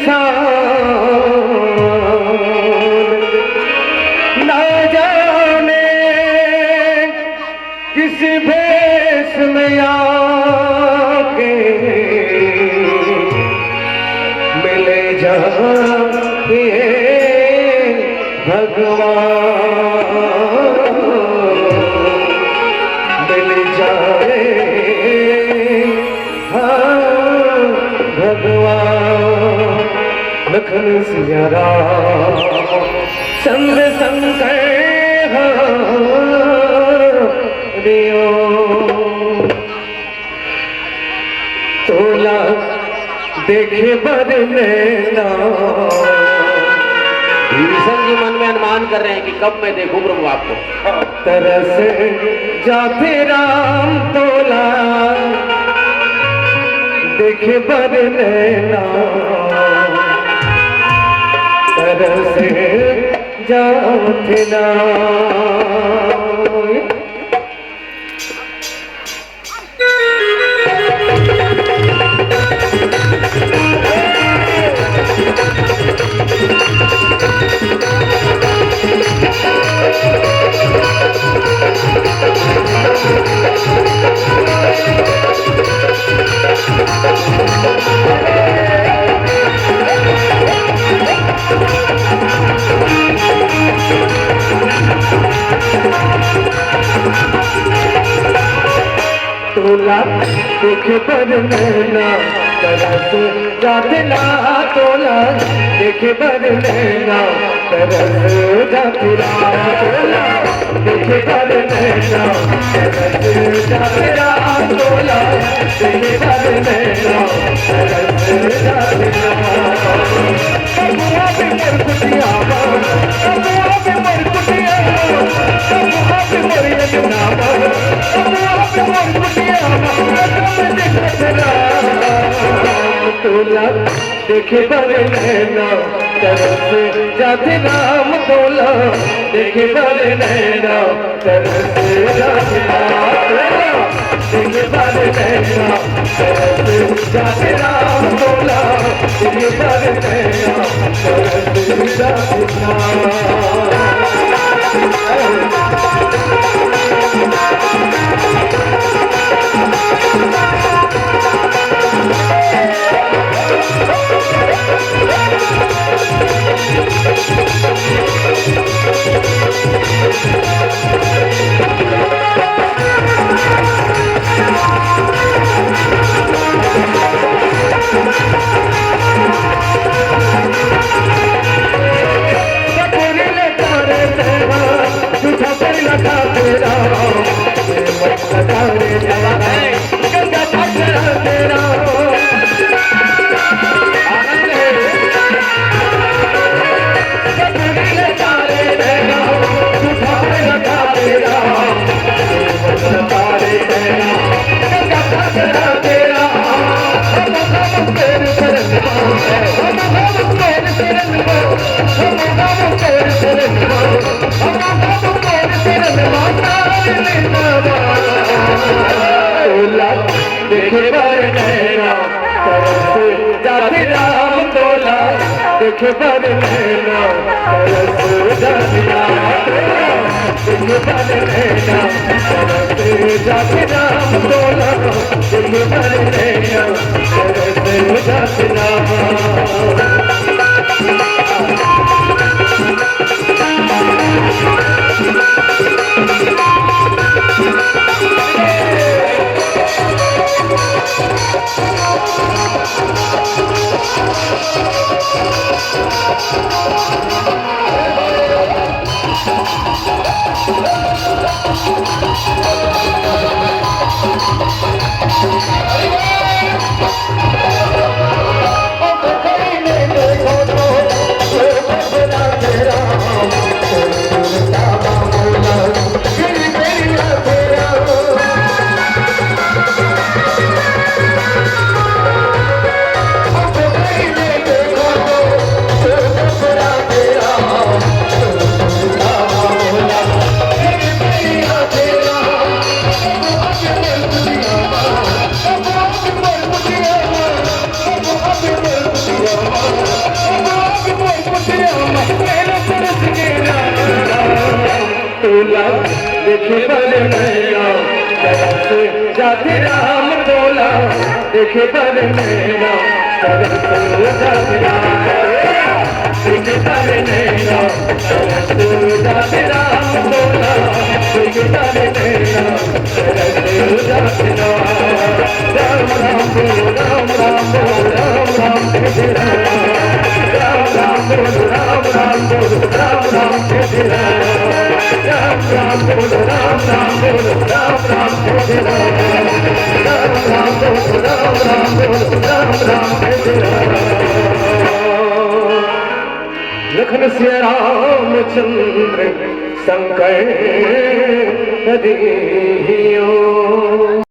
इंसान ना जाने किस भेष में आके मिले जाए भगवान, मिल जाए हाँ भगवान। लखन सिया राम चंद्र शंकर हरिओ तोला देखे बर नैना। विभीषण जी मन में अनुमान कर रहे हैं कि कब मैं देखूं प्रभु आपको। तरस जाते राम तोला देखे बर नैना, तरस जाते राम। तोला देखे बर नैना, तरस जाते ना तोला देखे बर नैना, तरस जाते ना तोला देखे बर नैना, तरस जाते ना तोला देखे बर नैना, तरस जाते ना। अबुआ पे मर कुटिया अबुआ पे मर कुटिया अबुआ पे मर यमुना अबुआ पे मर कुटिया तोला देखे बर नैना, तरस जाते राम तोला देखे बर नैना, तरस जाते राम देखे बर नैना, तरस जाते राम तोला देखे बर नैना, तरस जाते राम। देखे बर नैना, तरस जाते राम तोला देखे बर नैना, तरस जाते राम देखे बर नैना, तरस जाते राम तोला देखे बर नैना, तरस जाते राम। श्याम मेरा परस के तोला देखे बड़े नैया तरस जाते राम तोला देखे बड़े नैया तरस जाते राम देखे बड़े नैया तरस जाते राम तोला देखे बड़े नैया तरस जाते राम राम बोलो राम राम बोलो राम राम जय राम राम बोलो राम राम बोलो राम राम जय राम राम बोलो राम राम बोलो राम राम जय राम राम बोलो राम राम बोलो राम राम जय लखन सिया रामचंद्र शंकर हरिओ।